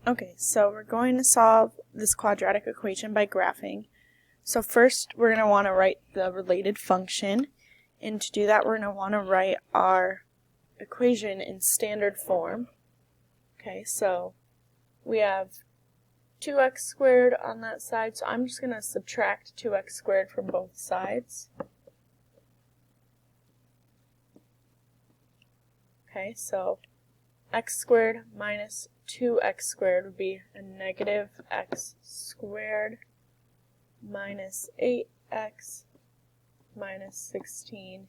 Okay, so we're going to solve this quadratic equation by graphing. So first we're going to want to write the related function, and to do that we're going to want to write our equation in standard form. Okay, so we have 2x squared on that side, so I'm just going to subtract 2x squared from both sides. Okay, so x squared minus 2x squared would be a negative x squared minus 8x minus 16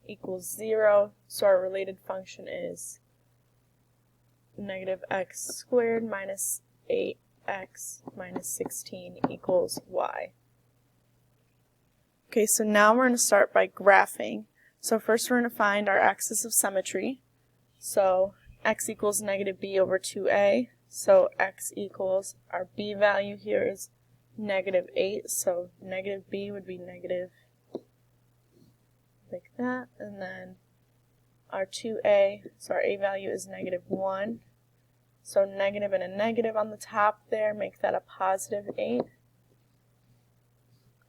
equals 0. So our related function is negative x squared minus 8x minus 16 equals y. Okay, so now we're going to start by graphing. So first we're going to find our axis of symmetry. So x equals negative b over 2a. So x equals, our b value here is negative 8. So negative b would be negative like that. And then our 2a, so our a value is negative 1. So negative and a negative on the top there make that a positive 8.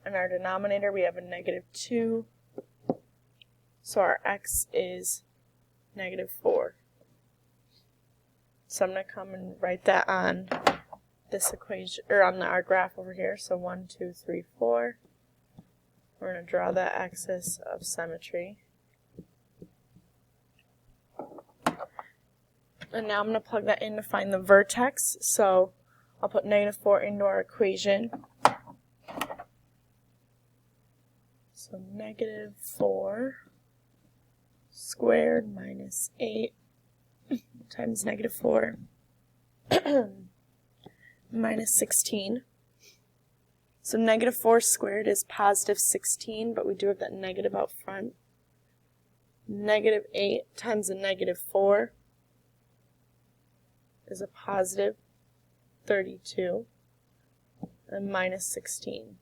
In our denominator we have a negative 2. So our x is negative 4. So I'm going to come and write that on this equation, or on our graph over here. So 1, 2, 3, 4. We're going to draw that axis of symmetry. And now I'm going to plug that in to find the vertex. So I'll put negative 4 into our equation. So negative 4 squared minus 8 times negative 4 minus 16. So negative 4 squared is positive 16, but we do have that negative out front. Negative 8 times a negative 4 is a positive 32, and minus 16.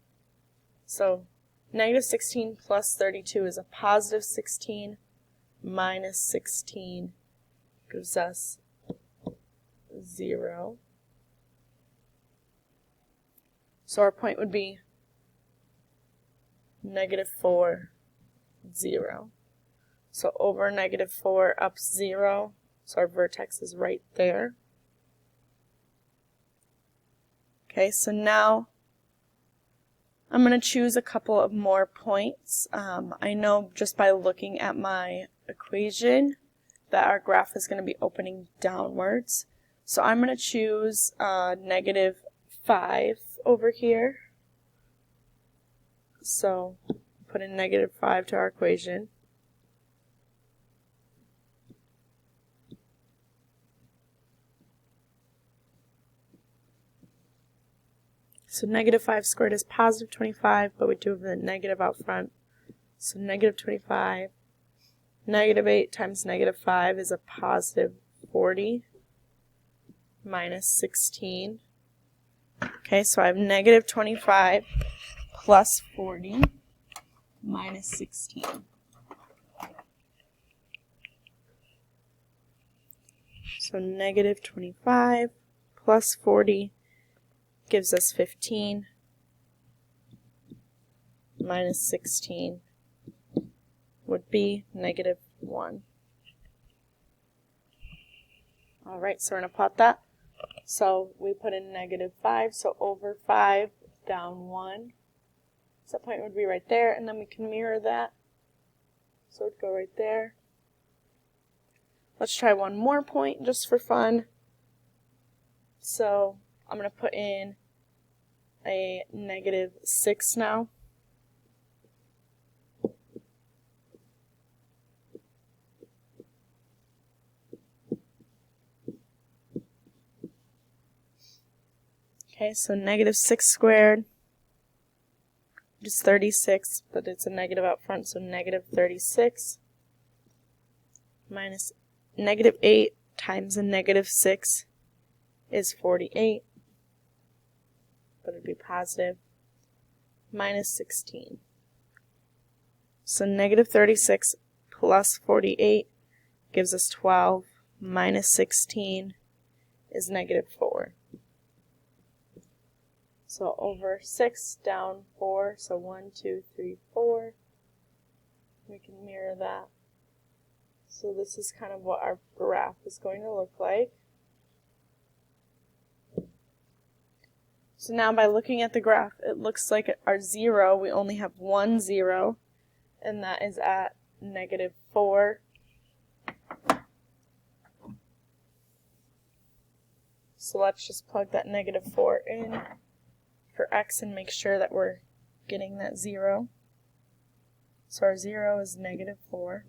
So negative 16 plus 32 is a positive 16, minus 16 gives us 0. So our point would be negative 4, 0. So over negative 4, up 0. So our vertex is right there. Okay, so now I'm going to choose a couple of more points. I know just by looking at my equation that our graph is going to be opening downwards. So I'm going to choose negative 5 over here. So put in negative 5 to our equation. So negative 5 squared is positive 25, but we do have the negative out front. So negative 25. Negative 8 times negative 5 is a positive 40 minus 16. Okay, so I have negative 25 plus 40 minus 16. So negative 25 plus 40 gives us 15 minus 16 would be negative 1. Alright, so we're going to plot that. So we put in negative 5, so over 5, down 1. So that point would be right there, and then we can mirror that. So it would go right there. Let's try one more point just for fun. So I'm going to put in a negative 6 now. Okay, so negative 6 squared is 36, but it's a negative out front, so negative 36 minus negative 8 times a negative 6 is 48, but it would be positive, minus 16. So negative 36 plus 48 gives us 12, minus 16 is negative 4. So over 6 down 4, so 1, 2, 3, 4. We can mirror that. So this is kind of what our graph is going to look like. So now by looking at the graph, it looks like our 0, we only have one 0, and that is at negative 4. So let's just plug that negative 4 in for x and make sure that we're getting that 0. So our 0 is negative 4.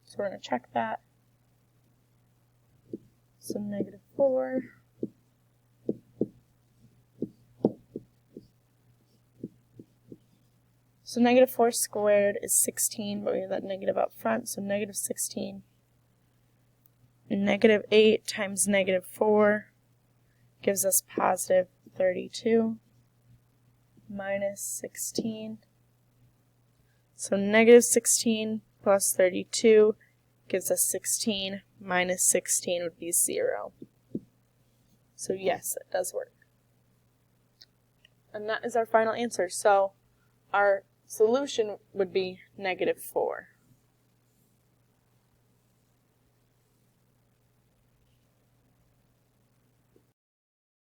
So we're going to check that. So negative 4. So negative 4 squared is 16, but we have that negative up front, so negative 16. And negative 8 times negative 4 gives us positive 32 minus 16. So negative 16 plus 32 gives us 16, minus 16 would be 0. So yes, it does work. And that is our final answer. So our solution would be negative 4.